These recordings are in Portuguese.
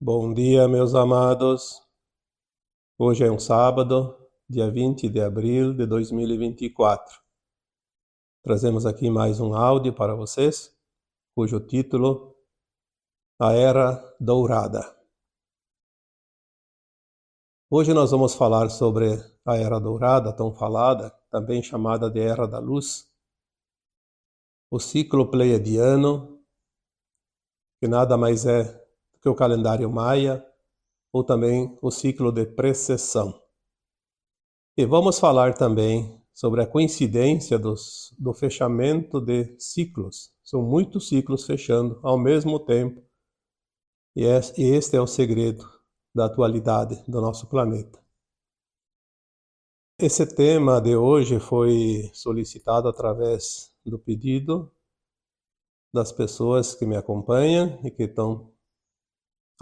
Bom dia, meus amados. Hoje é um sábado, dia 20 de abril de 2024. Trazemos aqui mais um áudio para vocês, cujo título A Era Dourada. Hoje nós vamos falar sobre a Era Dourada, tão falada, também chamada de Era da Luz, o ciclo pleiadiano, que nada mais é do que o calendário maia, ou também o ciclo de precessão. E vamos falar também sobre a coincidência do fechamento de ciclos. São muitos ciclos fechando ao mesmo tempo. E este é o segredo da atualidade do nosso planeta. Esse tema de hoje foi solicitado através do pedido das pessoas que me acompanham e que estão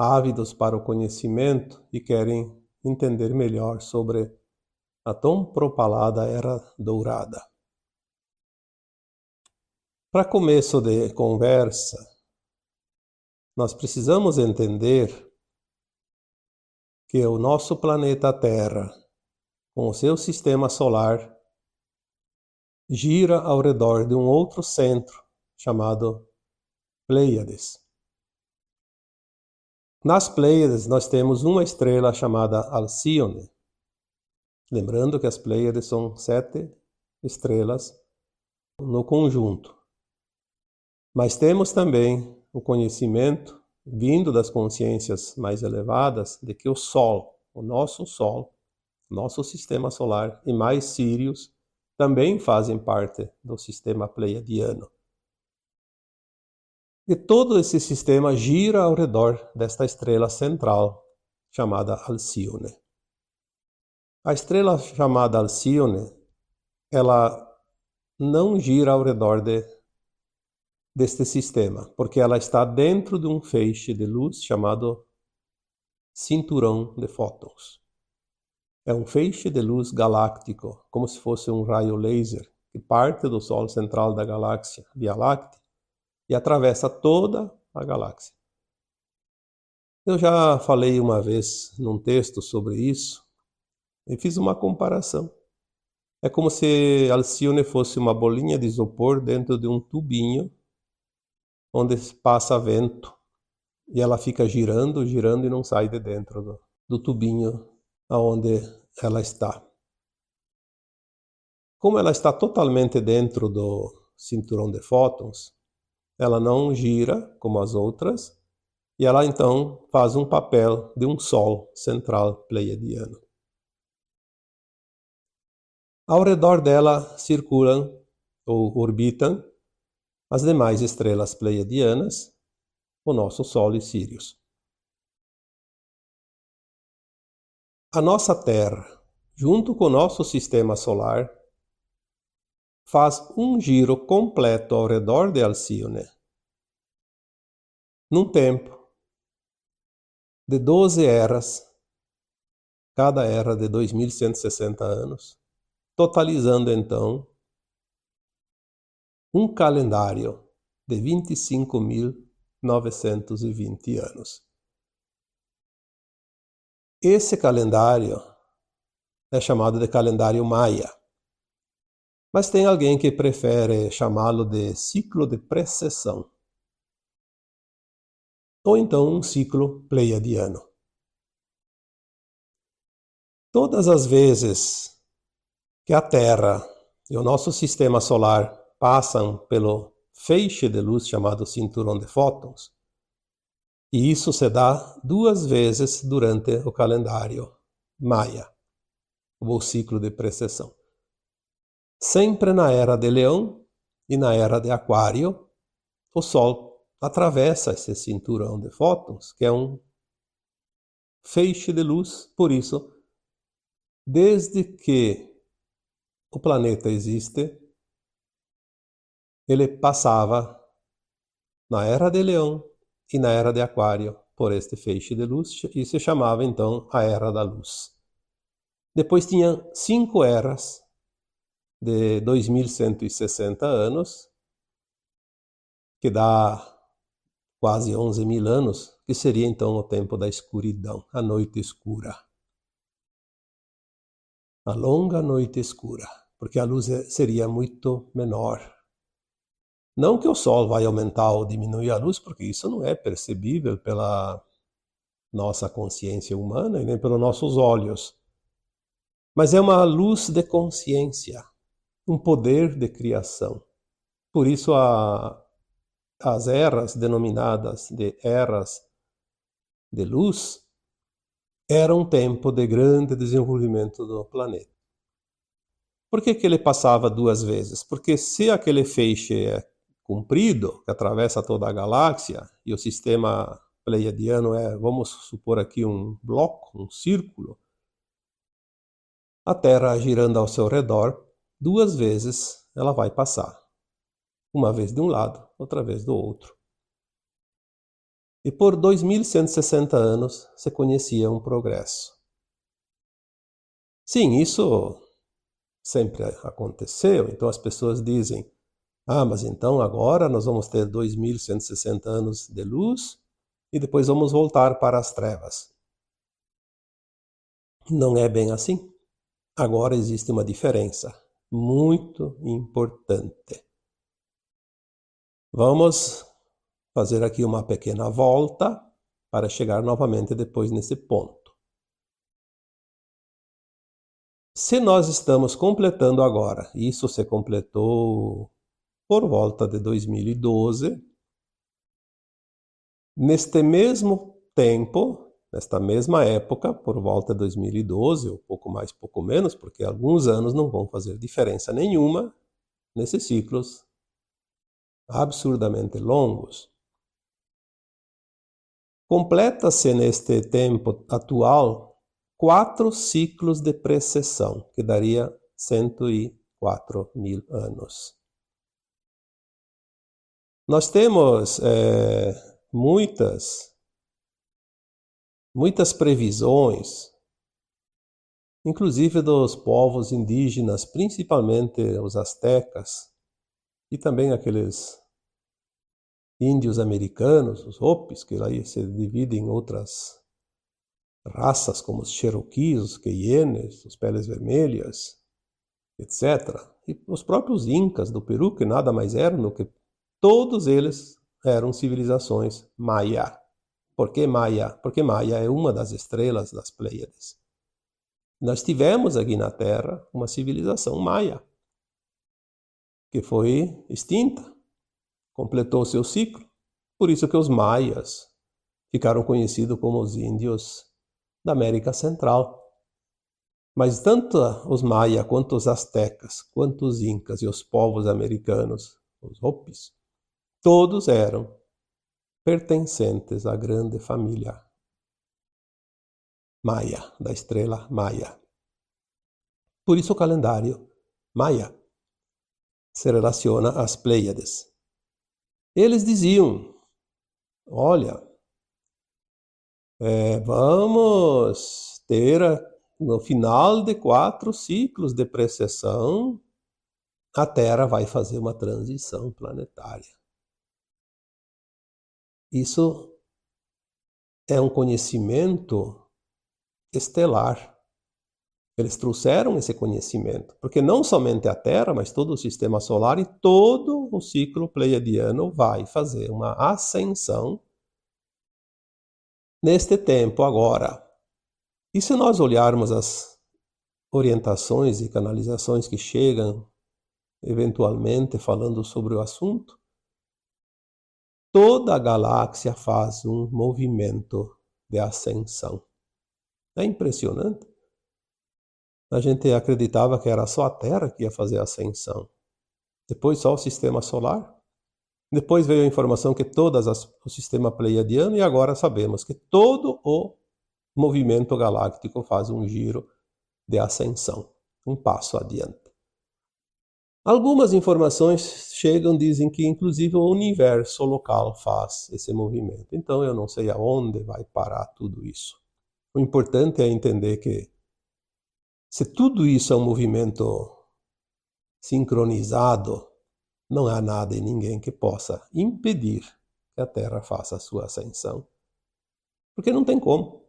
ávidos para o conhecimento e querem entender melhor sobre a tão propalada Era Dourada. Para começo de conversa, nós precisamos entender que o nosso planeta Terra, com o seu sistema solar, gira ao redor de um outro centro chamado Pleiades. Nas Pleiades nós temos uma estrela chamada Alcíone. Lembrando que as Pleiades são 7 estrelas no conjunto. Mas temos também o conhecimento, vindo das consciências mais elevadas, de que o Sol, nosso sistema solar, e mais Sírios, também fazem parte do sistema pleiadiano. E todo esse sistema gira ao redor desta estrela central, chamada Alcíone. A estrela chamada Alcíone, ela não gira ao redor deste sistema, porque ela está dentro de um feixe de luz chamado cinturão de fótons. É um feixe de luz galáctico, como se fosse um raio laser, que parte do Sol central da galáxia Via Láctea e atravessa toda a galáxia. Eu já falei uma vez num texto sobre isso e fiz uma comparação. É como se Alcíone fosse uma bolinha de isopor dentro de um tubinho onde passa vento e ela fica girando e não sai de dentro do tubinho aonde ela está. Como ela está totalmente dentro do cinturão de fótons, ela não gira como as outras e ela então faz um papel de um Sol central pleiadiano. Ao redor dela circulam ou orbitam as demais estrelas pleiadianas, o nosso Sol e Sírios. A nossa Terra, junto com o nosso sistema solar, faz um giro completo ao redor de Alcíone, num tempo de 12 eras, cada era de 2160 anos, totalizando então um calendário de 25.920 anos. Esse calendário é chamado de calendário maia, mas tem alguém que prefere chamá-lo de ciclo de precessão, ou então um ciclo pleiadiano. Todas as vezes que a Terra e o nosso sistema solar passam pelo feixe de luz chamado cinturão de fótons, e isso se dá 2 vezes durante o calendário maia, ou ciclo de precessão. Sempre na era de Leão e na era de Aquário, o Sol atravessa esse cinturão de fótons, que é um feixe de luz. Por isso, desde que o planeta existe, ele passava na era de Leão e na era de Aquário por este feixe de luz, e se chamava então a Era da Luz. Depois tinha 5 eras de 2160 anos, que dá quase 11.000 anos que seria então o tempo da escuridão, a noite escura. A longa noite escura, porque a luz seria muito menor. Não que o sol vai aumentar ou diminuir a luz, porque isso não é percebível pela nossa consciência humana e nem pelos nossos olhos. Mas é uma luz de consciência, um poder de criação. Por isso as eras denominadas de eras de luz eram um tempo de grande desenvolvimento do planeta. Por que ele passava 2 vezes? Porque se aquele feixe é comprido, que atravessa toda a galáxia, e o sistema pleiadiano é, vamos supor aqui, um bloco, um círculo, a Terra girando ao seu redor, 2 vezes ela vai passar. Uma vez de um lado, outra vez do outro. E por 2160 anos se conhecia um progresso. Sim, isso sempre aconteceu, então as pessoas dizem, mas então agora nós vamos ter 2160 anos de luz e depois vamos voltar para as trevas. Não é bem assim. Agora existe uma diferença muito importante. Vamos fazer aqui uma pequena volta para chegar novamente depois nesse ponto. Se nós estamos completando agora, isso se completou por volta de 2012, neste mesmo tempo, nesta mesma época, por volta de 2012, ou pouco mais, pouco menos, porque alguns anos não vão fazer diferença nenhuma nesses ciclos absurdamente longos. Completa-se neste tempo atual 4 ciclos de precessão, que daria 104.000 anos. Nós temos muitas previsões, inclusive dos povos indígenas, principalmente os astecas, e também aqueles índios americanos, os Hopis, que aí se dividem em outras raças, como os Cherokees, os Queienes, os Peles Vermelhas, etc. E os próprios Incas do Peru, que nada mais eram do que todos eles eram civilizações Maia. Por que Maia? Porque Maia é uma das estrelas das Pleiades. Nós tivemos aqui na Terra uma civilização Maia, que foi extinta, completou seu ciclo. Por isso que os maias ficaram conhecidos como os índios da América Central. Mas tanto os maias, quanto os astecas, quanto os incas e os povos americanos, os Hopis, todos eram pertencentes à grande família Maia, da estrela Maia. Por isso o calendário Maia se relaciona às Pleiades. Eles diziam, olha, vamos ter no final de 4 ciclos de precessão, a Terra vai fazer uma transição planetária. Isso é um conhecimento estelar. Eles trouxeram esse conhecimento, porque não somente a Terra, mas todo o sistema solar e todo o ciclo pleiadiano vai fazer uma ascensão neste tempo agora. E se nós olharmos as orientações e canalizações que chegam eventualmente falando sobre o assunto, toda a galáxia faz um movimento de ascensão. É impressionante. A gente acreditava que era só a Terra que ia fazer a ascensão. Depois só o sistema solar. Depois veio a informação que o sistema pleiadiano, e agora sabemos que todo o movimento galáctico faz um giro de ascensão, um passo adiante. Algumas informações chegam, dizem que inclusive o universo local faz esse movimento. Então eu não sei aonde vai parar tudo isso. O importante é entender que se tudo isso é um movimento sincronizado, não há nada e ninguém que possa impedir que a Terra faça a sua ascensão. Porque não tem como.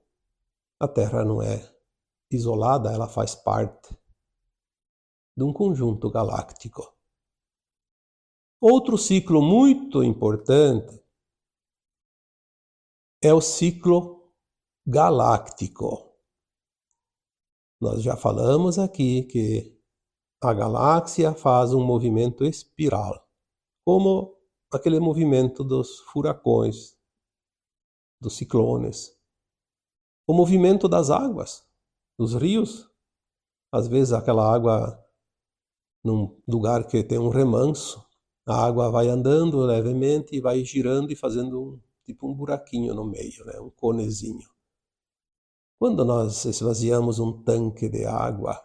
A Terra não é isolada, ela faz parte de um conjunto galáctico. Outro ciclo muito importante é o ciclo galáctico. Nós já falamos aqui que a galáxia faz um movimento espiral, como aquele movimento dos furacões, dos ciclones. O movimento das águas, dos rios. Às vezes aquela água, num lugar que tem um remanso, a água vai andando levemente e vai girando e fazendo tipo um buraquinho no meio, né? Um conezinho. Quando nós esvaziamos um tanque de água,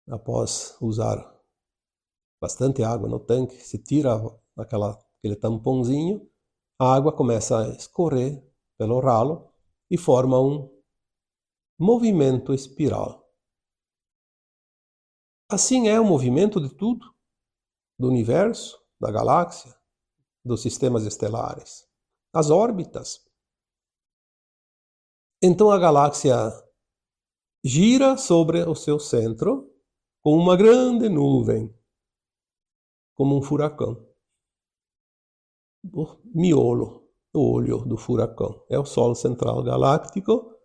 após usar bastante água no tanque, se tira aquele tampãozinho, a água começa a escorrer pelo ralo e forma um movimento espiral. Assim é o movimento de tudo, do universo, da galáxia, dos sistemas estelares, as órbitas. Então a galáxia gira sobre o seu centro com uma grande nuvem, como um furacão. O miolo, o olho do furacão, é o Sol central galáctico.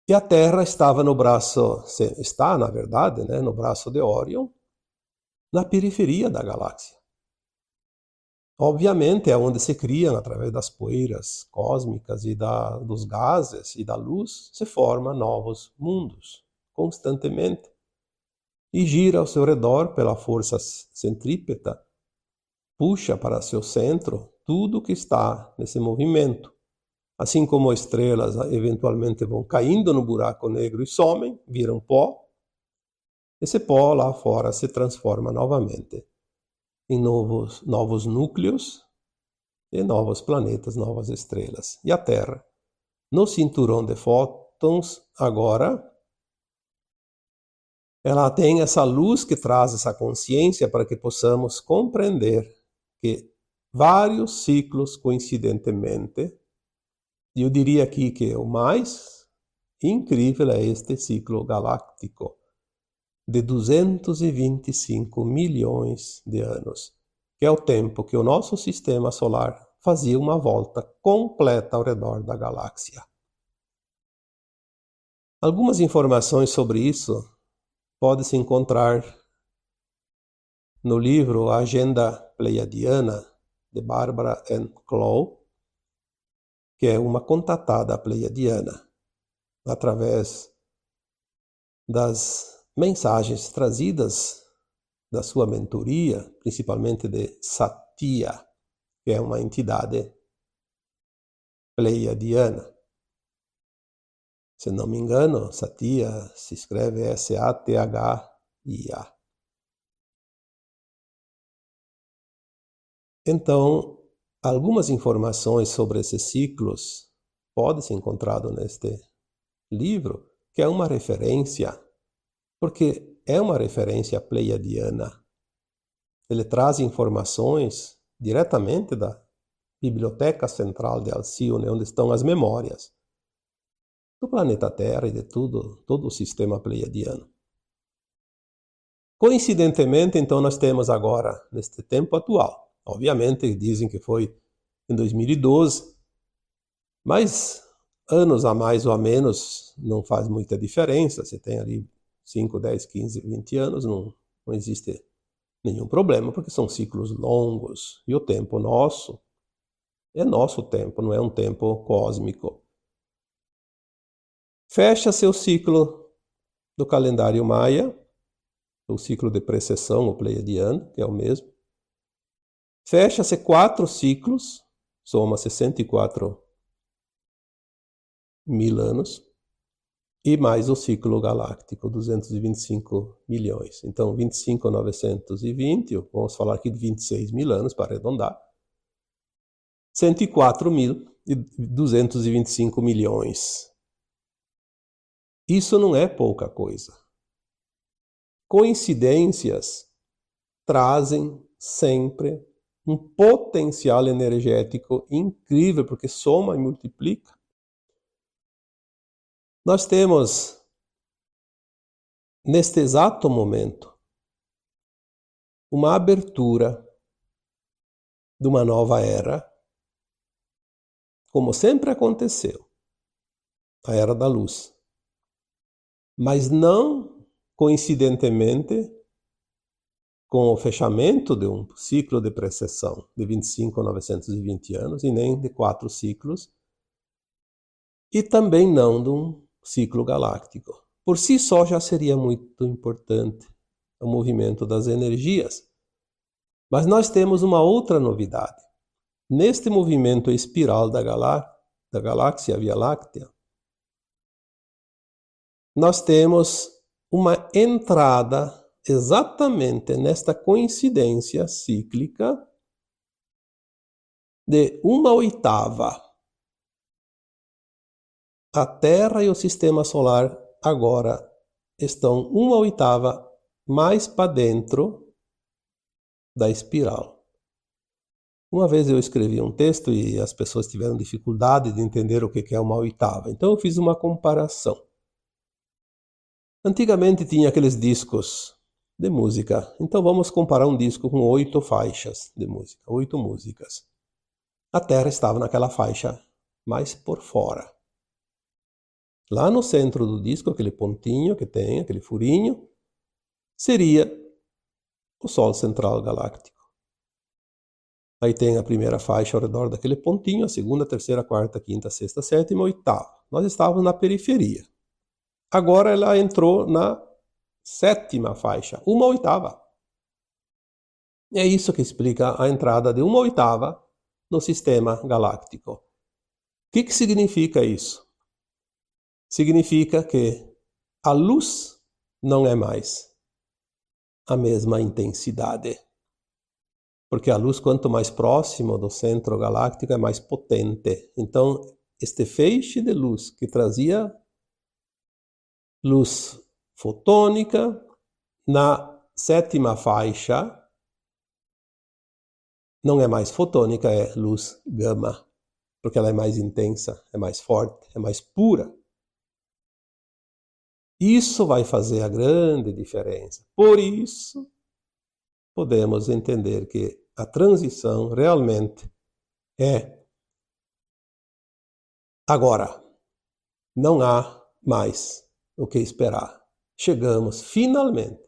E a Terra estava no braço, está na verdade, né, no braço de Órion, na periferia da galáxia. Obviamente é onde se criam, através das poeiras cósmicas e dos gases e da luz, se formam novos mundos, constantemente. E gira ao seu redor pela força centrípeta, puxa para seu centro tudo que está nesse movimento. Assim como estrelas eventualmente vão caindo no buraco negro e somem, viram pó, esse pó lá fora se transforma novamente em novos núcleos e novos planetas, novas estrelas. E a Terra, no cinturão de fótons, agora, ela tem essa luz que traz essa consciência para que possamos compreender que vários ciclos coincidentemente, e eu diria aqui que o mais incrível é este ciclo galáctico de 225 milhões de anos, que é o tempo que o nosso sistema solar fazia uma volta completa ao redor da galáxia. Algumas informações sobre isso pode-se encontrar no livro A Agenda Pleiadiana, de Barbara Ann Clough, que é uma contatada pleiadiana, através das mensagens trazidas da sua mentoria, principalmente de Satya, que é uma entidade pleiadiana. Se não me engano, Satya se escreve S-A-T-H-I-A. Então, algumas informações sobre esses ciclos podem ser encontradas neste livro, que é uma referência, porque é uma referência pleiadiana. Ele traz informações diretamente da Biblioteca Central de Alcione, onde estão as memórias do planeta Terra e de todo o sistema pleiadiano. Coincidentemente, então, nós temos agora, neste tempo atual, obviamente dizem que foi em 2012, mas anos a mais ou a menos não faz muita diferença. Você tem ali 5, 10, 15, 20 anos, não existe nenhum problema, porque são ciclos longos, e o tempo nosso é nosso tempo, não é um tempo cósmico. Fecha seu ciclo do calendário maia, o ciclo de precessão, o pleiadiano, que é o mesmo. Fecha-se 4 ciclos, soma 64 mil anos, e mais o ciclo galáctico, 225 milhões. Então, 25.920, vamos falar aqui de 26 mil anos, para arredondar, 104.225 milhões. Isso não é pouca coisa. Coincidências trazem sempre um potencial energético incrível, porque soma e multiplica. Nós temos, neste exato momento, uma abertura de uma nova era, como sempre aconteceu, a Era da Luz. Mas não coincidentemente com o fechamento de um ciclo de precessão de 25 a 920 anos, e nem de 4 ciclos, e também não de um ciclo galáctico. Por si só já seria muito importante o movimento das energias. Mas nós temos uma outra novidade. Neste movimento espiral da galáxia Via Láctea, nós temos uma entrada exatamente nesta coincidência cíclica de 1/8. A Terra e o Sistema Solar agora estão 1/8 mais para dentro da espiral. Uma vez eu escrevi um texto e as pessoas tiveram dificuldade de entender o que é 1/8. Então eu fiz uma comparação. Antigamente tinha aqueles discos de música. Então vamos comparar um disco com 8 faixas de música, 8 músicas. A Terra estava naquela faixa mais por fora. Lá no centro do disco, aquele pontinho que tem, aquele furinho, seria o Sol central galáctico. Aí tem a primeira faixa ao redor daquele pontinho, a segunda, terceira, quarta, quinta, sexta, sétima, oitava. Nós estávamos na periferia. Agora ela entrou na 7ª faixa, 1/8. É isso que explica a entrada de 1/8 no sistema galáctico. O que significa isso? Significa que a luz não é mais a mesma intensidade. Porque a luz, quanto mais próximo do centro galáctico, é mais potente. Então, este feixe de luz que trazia luz fotônica, na 7ª faixa, não é mais fotônica, é luz gama, porque ela é mais intensa, é mais forte, é mais pura. Isso vai fazer a grande diferença. Por isso, podemos entender que a transição realmente é agora. Não há mais o que esperar. Chegamos finalmente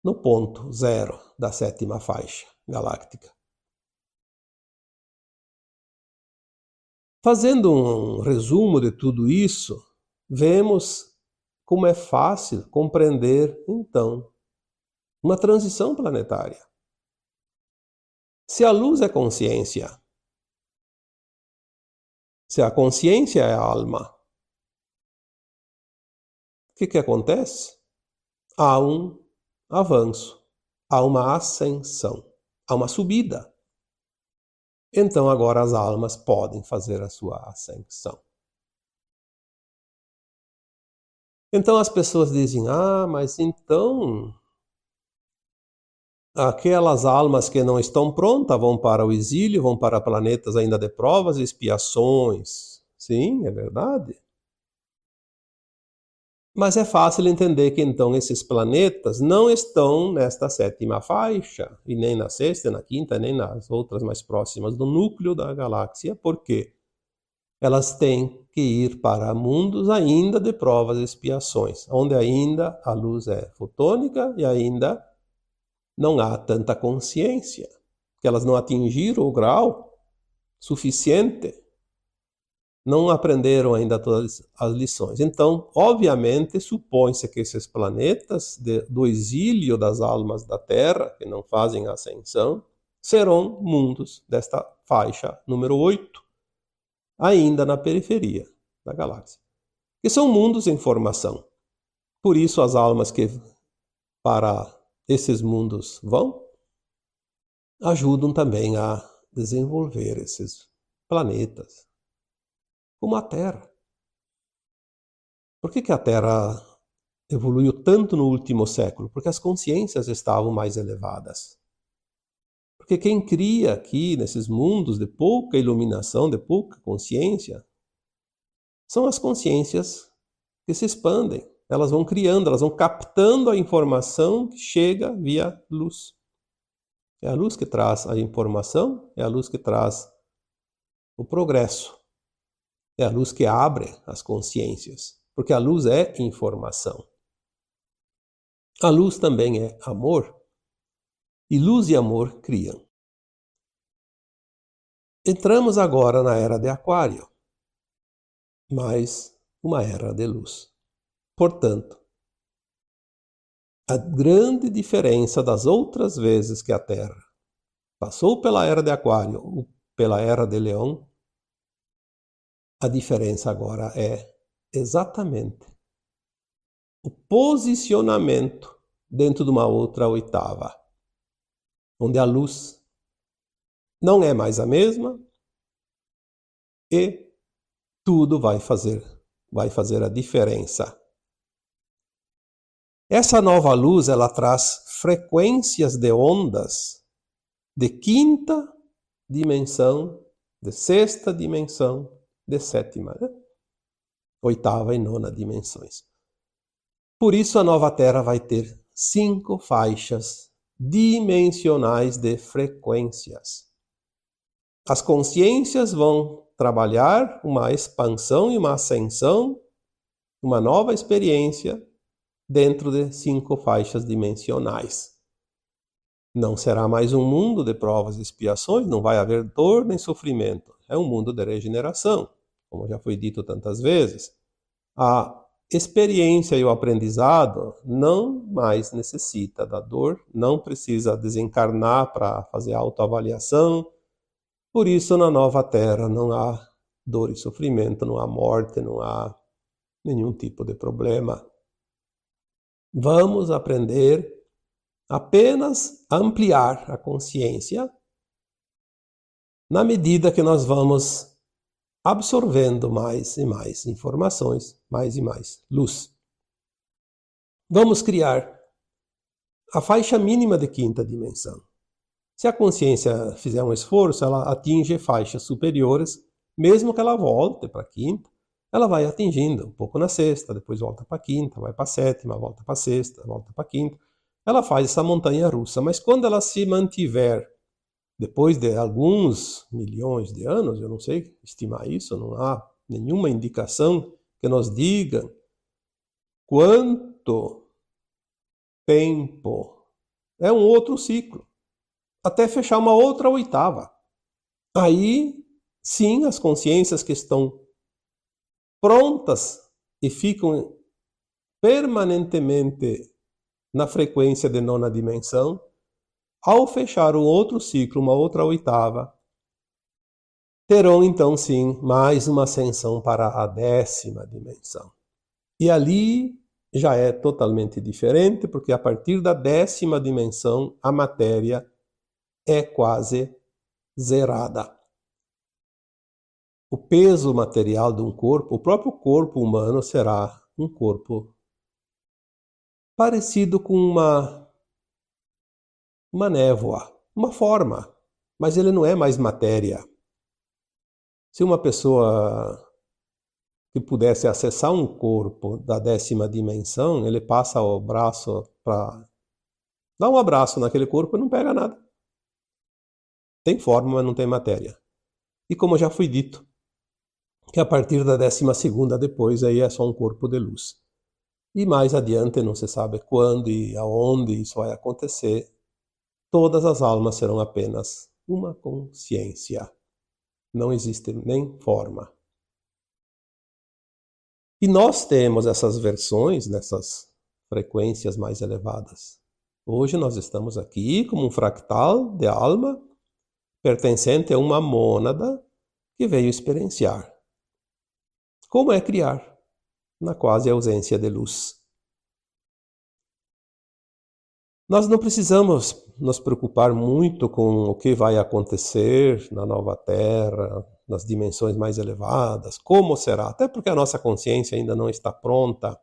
no ponto zero da 7ª faixa galáctica. Fazendo um resumo de tudo isso, vemos como é fácil compreender, então, uma transição planetária. Se a luz é consciência, se a consciência é a alma, o que acontece? Há um avanço, há uma ascensão, há uma subida. Então agora as almas podem fazer a sua ascensão. Então as pessoas dizem, mas então aquelas almas que não estão prontas vão para o exílio, vão para planetas ainda de provas e expiações. Sim, é verdade. Mas é fácil entender que então esses planetas não estão nesta 7ª faixa, e nem na 6ª, na 5ª, nem nas outras mais próximas do núcleo da galáxia, porque elas têm que ir para mundos ainda de provas e expiações, onde ainda a luz é fotônica e ainda não há tanta consciência, que elas não atingiram o grau suficiente, não aprenderam ainda todas as lições. Então, obviamente, supõe-se que esses planetas do exílio das almas da Terra, que não fazem a ascensão, serão mundos desta faixa número 8, ainda na periferia da galáxia, que são mundos em formação. Por isso, as almas que para esses mundos vão, ajudam também a desenvolver esses planetas, como a Terra. Por que a Terra evoluiu tanto no último século? Porque as consciências estavam mais elevadas. Porque quem cria aqui, nesses mundos de pouca iluminação, de pouca consciência, são as consciências que se expandem. Elas vão criando, elas vão captando a informação que chega via luz. É a luz que traz a informação, é a luz que traz o progresso. É a luz que abre as consciências, porque a luz é informação. A luz também é amor, e luz e amor criam. Entramos agora na era de Aquário, mais uma era de luz. Portanto, a grande diferença das outras vezes que a Terra passou pela era de Aquário ou pela era de Leão, a diferença agora é exatamente o posicionamento dentro de uma outra oitava, onde a luz não é mais a mesma e tudo vai fazer a diferença. Essa nova luz, ela traz frequências de ondas de quinta dimensão, de sexta dimensão, de sétima, oitava e nona dimensões. Por isso a nova Terra vai ter 5 faixas dimensionais de frequências. As consciências vão trabalhar uma expansão e uma ascensão, uma nova experiência dentro de 5 faixas dimensionais. Não será mais um mundo de provas e expiações, não vai haver dor nem sofrimento. É um mundo de regeneração, como já foi dito tantas vezes. A experiência e o aprendizado não mais necessita da dor, não precisa desencarnar para fazer autoavaliação. Por isso, na nova Terra não há dor e sofrimento, não há morte, não há nenhum tipo de problema. Vamos aprender apenas a ampliar a consciência na medida que nós vamos absorvendo mais e mais informações, mais e mais luz. Vamos criar a faixa mínima de quinta dimensão. Se a consciência fizer um esforço, ela atinge faixas superiores, mesmo que ela volte para a quinta, ela vai atingindo um pouco na sexta, depois volta para a quinta, vai para a sétima, volta para a sexta, volta para a quinta. Ela faz essa montanha russa, mas quando ela se mantiver, depois de alguns milhões de anos, eu não sei estimar isso, não há nenhuma indicação que nos diga quanto tempo. É um outro ciclo, até fechar uma outra oitava. Aí, sim, as consciências que estão prontas e ficam permanentemente na frequência de nona dimensão, ao fechar um outro ciclo, uma outra oitava, terão então sim mais uma ascensão para a 10ª dimensão. E ali já é totalmente diferente, porque a partir da 10ª dimensão a matéria é quase zerada. O peso material de um corpo, o próprio corpo humano será um corpo parecido com uma névoa, uma forma, mas ele não é mais matéria. Se uma pessoa que pudesse acessar um corpo da 10ª dimensão, ele passa o braço para dar um abraço naquele corpo e não pega nada. Tem forma, mas não tem matéria. E como já foi dito, que a partir da 12ª depois aí é só um corpo de luz. E mais adiante, não se sabe quando e aonde isso vai acontecer, todas as almas serão apenas uma consciência. Não existe nem forma. E nós temos essas versões nessas frequências mais elevadas. Hoje nós estamos aqui como um fractal de alma pertencente a uma mônada que veio experienciar. Como é criar na quase ausência de luz? Nós não precisamos nos preocupar muito com o que vai acontecer na nova Terra, nas dimensões mais elevadas, como será, até porque a nossa consciência ainda não está pronta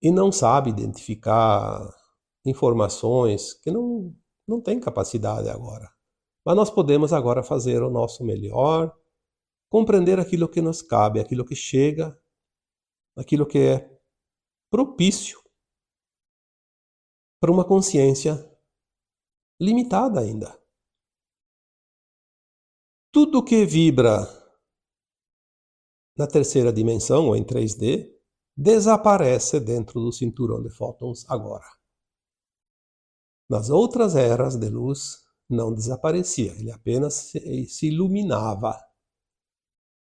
e não sabe identificar informações que não não tem capacidade agora. Mas nós podemos agora fazer o nosso melhor, compreender aquilo que nos cabe, aquilo que chega, aquilo que é propício para uma consciência limitada ainda. Tudo que vibra na terceira dimensão, ou em 3D, desaparece dentro do cinturão de fótons agora. Nas outras eras de luz, não desaparecia, ele apenas se iluminava.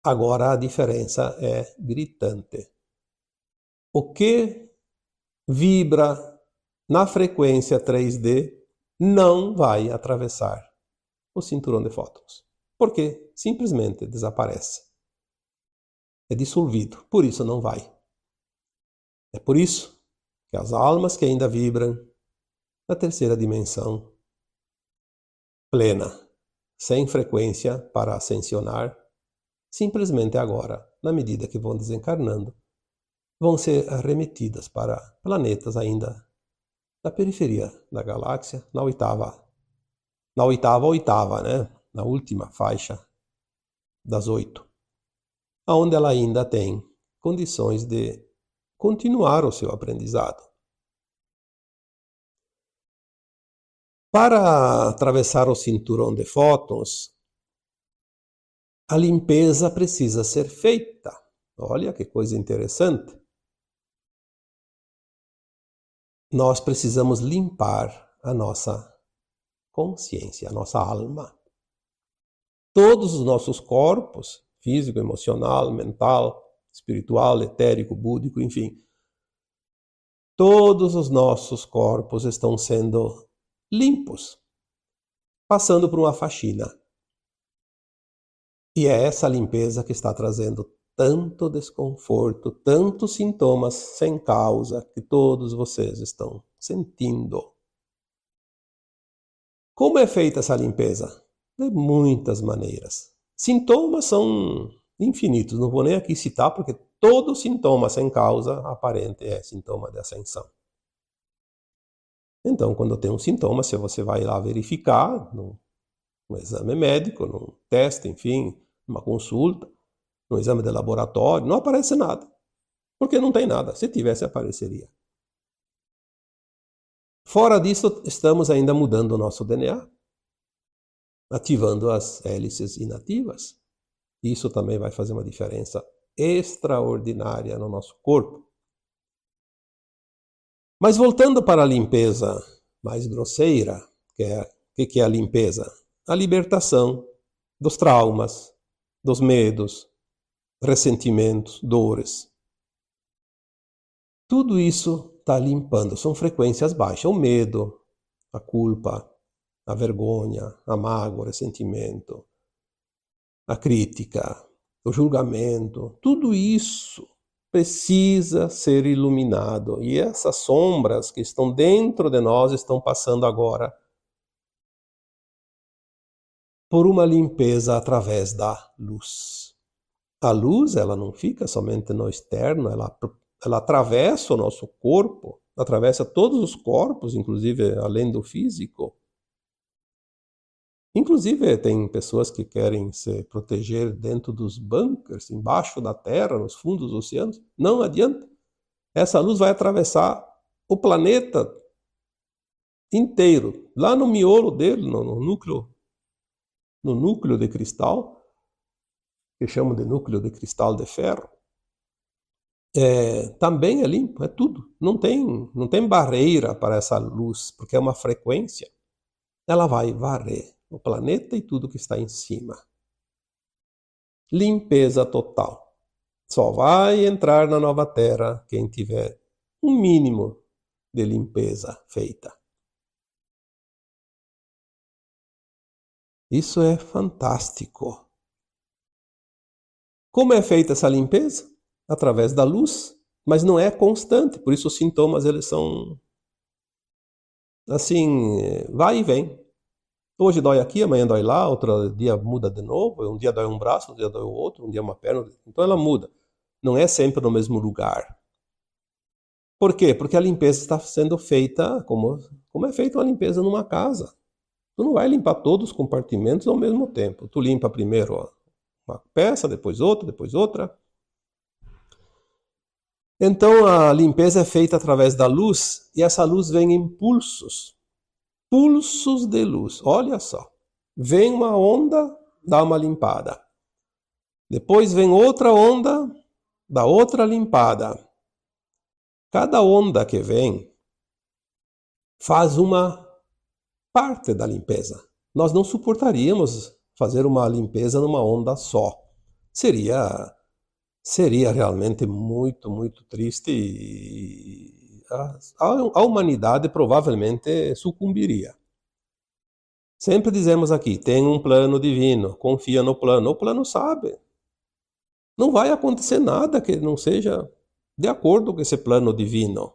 Agora a diferença é gritante. O que vibra na frequência 3D não vai atravessar o cinturão de fótons, porque simplesmente desaparece. É dissolvido, por isso não vai. É por isso que as almas que ainda vibram na terceira dimensão plena, sem frequência para ascensionar, simplesmente agora, na medida que vão desencarnando, vão ser remetidas para planetas ainda da periferia da galáxia, na oitava, né? Na última faixa das 8, onde ela ainda tem condições de continuar o seu aprendizado. Para atravessar o cinturão de fótons, a limpeza precisa ser feita. Olha que coisa interessante. Nós precisamos limpar a nossa consciência, a nossa alma. Todos os nossos corpos, físico, emocional, mental, espiritual, etérico, búdico, enfim, todos os nossos corpos estão sendo limpos, passando por uma faxina. E é essa limpeza que está trazendo tanto desconforto, tantos sintomas sem causa que todos vocês estão sentindo. Como é feita essa limpeza? De muitas maneiras. Sintomas são infinitos, não vou nem aqui citar, porque todo sintoma sem causa aparente é sintoma de ascensão. Então, quando tem um sintoma, se você vai lá verificar, num exame médico, num teste, enfim, numa consulta, num exame de laboratório, não aparece nada. Porque não tem nada. Se tivesse, apareceria. Fora disso, estamos ainda mudando o nosso DNA, ativando as hélices inativas. Isso também vai fazer uma diferença extraordinária no nosso corpo. Mas voltando para a limpeza mais grosseira, que é a limpeza? A libertação dos traumas, dos medos, ressentimentos, dores. Tudo isso está limpando, são frequências baixas. O medo, a culpa, a vergonha, a mágoa, o ressentimento, a crítica, o julgamento, tudo isso precisa ser iluminado. E essas sombras que estão dentro de nós estão passando agora por uma limpeza através da luz. A luz, ela não fica somente no externo, ela atravessa o nosso corpo, atravessa todos os corpos, inclusive além do físico. Inclusive, tem pessoas que querem se proteger dentro dos bunkers, embaixo da terra, nos fundos dos oceanos. Não adianta. Essa luz vai atravessar o planeta inteiro, lá no miolo dele, no núcleo de cristal, que chamam de núcleo de cristal de ferro. Também é limpo, é tudo. Não tem barreira para essa luz, porque é uma frequência. Ela vai varrer o planeta e tudo que está em cima. Limpeza total. Só vai entrar na nova terra quem tiver um mínimo de limpeza feita. Isso é fantástico. Como é feita essa limpeza? Através da luz, mas não é constante, por isso os sintomas eles são assim, vai e vem. Hoje dói aqui, amanhã dói lá, outro dia muda de novo, um dia dói um braço, outro dia dói o outro, um dia uma perna, então ela muda. Não é sempre no mesmo lugar. Por quê? Porque a limpeza está sendo feita como é feita uma limpeza numa casa. Tu não vai limpar todos os compartimentos ao mesmo tempo. Tu limpa primeiro uma peça, depois outra, depois outra. Então a limpeza é feita através da luz e essa luz vem em pulsos. Pulsos de luz. Olha só. Vem uma onda, dá uma limpada. Depois vem outra onda, dá outra limpada. Cada onda que vem faz uma parte da limpeza. Nós não suportaríamos fazer uma limpeza numa onda só. Seria realmente muito, muito triste e a humanidade provavelmente sucumbiria. Sempre dizemos aqui, tem um plano divino, confia no plano. O plano sabe. Não vai acontecer nada que não seja de acordo com esse plano divino.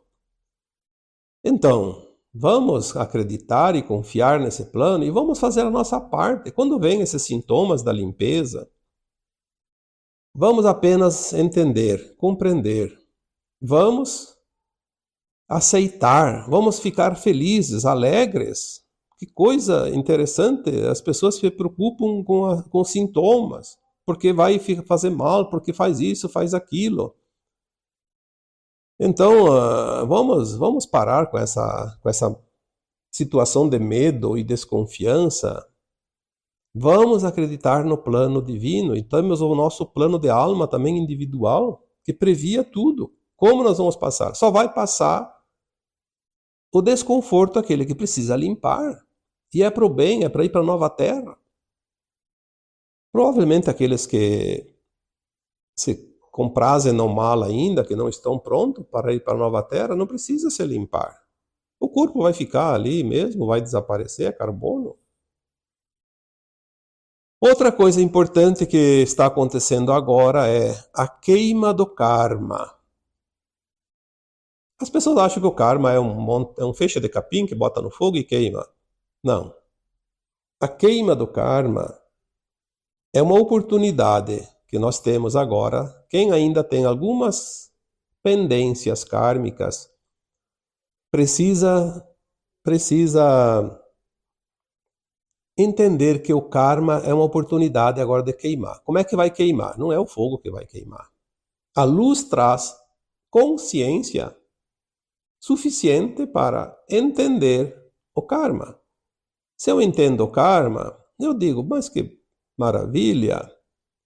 Então, vamos acreditar e confiar nesse plano e vamos fazer a nossa parte. Quando vem esses sintomas da limpeza, vamos apenas entender, compreender. Vamos aceitar, vamos ficar felizes, alegres. Que coisa interessante, as pessoas se preocupam com sintomas, porque vai fazer mal, porque faz isso, faz aquilo. Então, vamos parar com essa situação de medo e desconfiança. Vamos acreditar no plano divino e temos o nosso plano de alma também individual, que previa tudo. Como nós vamos passar? Só vai passar o desconforto aquele que precisa limpar. E é para o bem, é para ir para a nova terra. Provavelmente aqueles que se comprazem no mal ainda, que não estão prontos para ir para a nova terra, não precisa se limpar. O corpo vai ficar ali mesmo, vai desaparecer, é carbono. Outra coisa importante que está acontecendo agora é a queima do karma. As pessoas acham que o karma é um feixe de capim que bota no fogo e queima. Não. A queima do karma é uma oportunidade que nós temos agora. Quem ainda tem algumas pendências kármicas precisa entender que o karma é uma oportunidade agora de queimar. Como é que vai queimar? Não é o fogo que vai queimar. A luz traz consciência suficiente para entender o karma. Se eu entendo o karma, eu digo, mas que maravilha,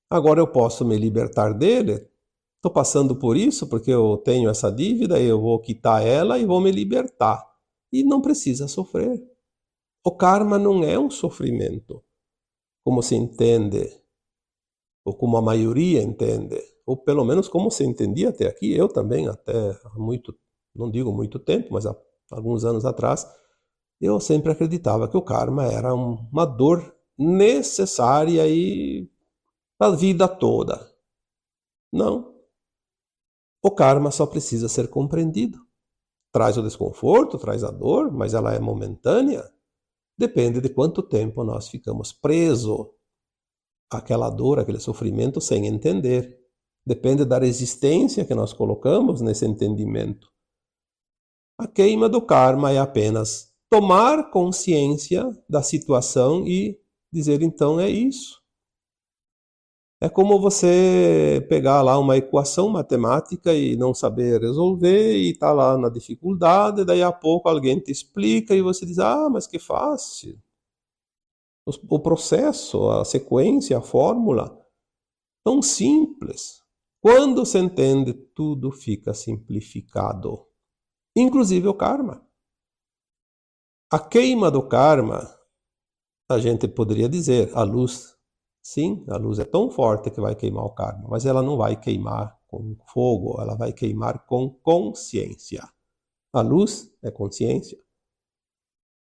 agora eu posso me libertar dele. Estou passando por isso porque eu tenho essa dívida, eu vou quitar ela e vou me libertar. E não precisa sofrer. O karma não é um sofrimento, como se entende, ou como a maioria entende, ou pelo menos como se entendia até aqui. Eu também, até há muito, não digo muito tempo, mas há alguns anos atrás, eu sempre acreditava que o karma era uma dor necessária e a vida toda. Não. O karma só precisa ser compreendido. Traz o desconforto, traz a dor, mas ela é momentânea. Depende de quanto tempo nós ficamos presos àquela dor, àquele sofrimento sem entender. Depende da resistência que nós colocamos nesse entendimento. A queima do karma é apenas tomar consciência da situação e dizer, então é isso. É como você pegar lá uma equação matemática e não saber resolver e tá lá na dificuldade, daí a pouco alguém te explica e você diz, mas que fácil. O processo, a sequência, a fórmula, tão simples. Quando se entende, tudo fica simplificado. Inclusive o karma. A queima do karma, a gente poderia dizer, a luz. Sim, a luz é tão forte que vai queimar o karma, mas ela não vai queimar com fogo, ela vai queimar com consciência. A luz é consciência.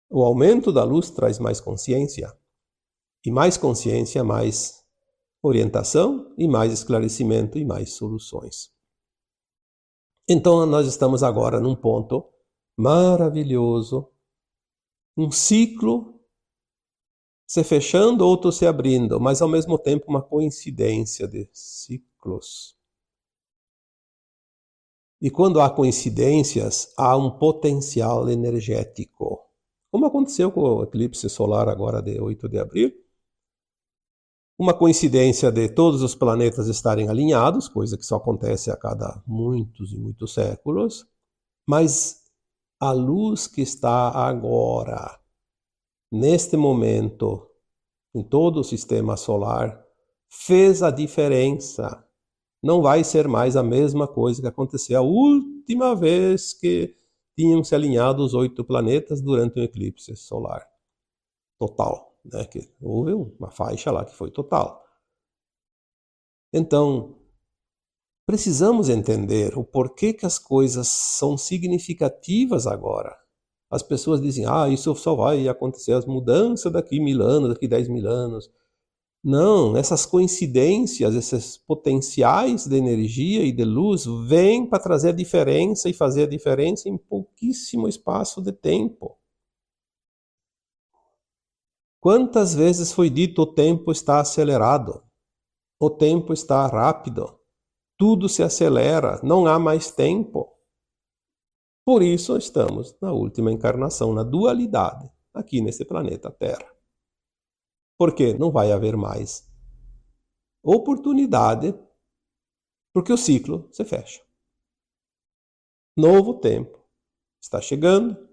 O aumento da luz traz mais consciência. E mais consciência, mais orientação, e mais esclarecimento, e mais soluções. Então, nós estamos agora num ponto maravilhoso, um ciclo se fechando, outro se abrindo, mas ao mesmo tempo uma coincidência de ciclos. E quando há coincidências, há um potencial energético. como aconteceu com o eclipse solar agora de 8 de abril. Uma coincidência de todos os planetas estarem alinhados, coisa que só acontece a cada muitos e muitos séculos, mas a luz que está agora, neste momento, em todo o sistema solar, fez a diferença. Não vai ser mais a mesma coisa que aconteceu a última vez que tinham se alinhado os 8 planetas durante um eclipse solar total, né? Que houve uma faixa lá que foi total. Então, precisamos entender o porquê que as coisas são significativas agora. As pessoas dizem, isso só vai acontecer as mudanças daqui 1000 anos, daqui 10.000 anos. Não, essas coincidências, esses potenciais de energia e de luz vêm para trazer a diferença e fazer a diferença em pouquíssimo espaço de tempo. Quantas vezes foi dito o tempo está acelerado, o tempo está rápido, tudo se acelera, não há mais tempo. Por isso estamos na última encarnação, na dualidade, aqui nesse planeta Terra. Porque não vai haver mais oportunidade, porque o ciclo se fecha. Novo tempo está chegando.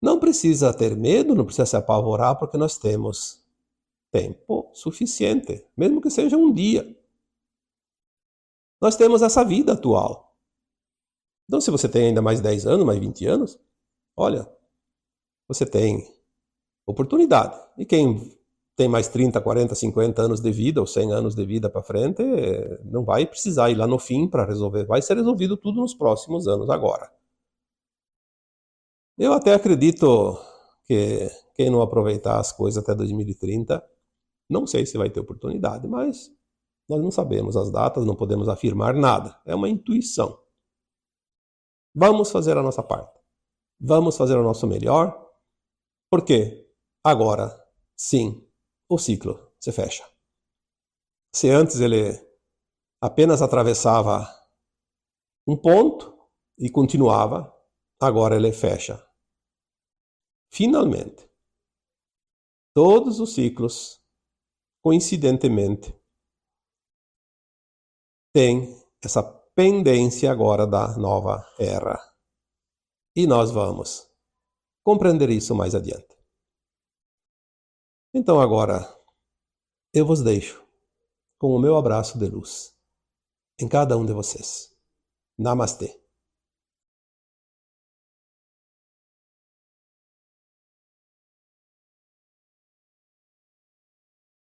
Não precisa ter medo, não precisa se apavorar, porque nós temos tempo suficiente, mesmo que seja um dia. Nós temos essa vida atual. Então, se você tem ainda mais 10 anos, mais 20 anos, olha, você tem oportunidade. E quem tem mais 30, 40, 50 anos de vida, ou 100 anos de vida para frente, não vai precisar ir lá no fim para resolver. Vai ser resolvido tudo nos próximos anos agora. Eu até acredito que quem não aproveitar as coisas até 2030, não sei se vai ter oportunidade, mas nós não sabemos as datas, não podemos afirmar nada. É uma intuição. Vamos fazer a nossa parte. Vamos fazer o nosso melhor, porque agora, sim, o ciclo se fecha. Se antes ele apenas atravessava um ponto e continuava, agora ele fecha. Finalmente, todos os ciclos, coincidentemente, têm essa pendência agora da nova era. E nós vamos compreender isso mais adiante. Então agora, eu vos deixo com o meu abraço de luz em cada um de vocês. Namastê.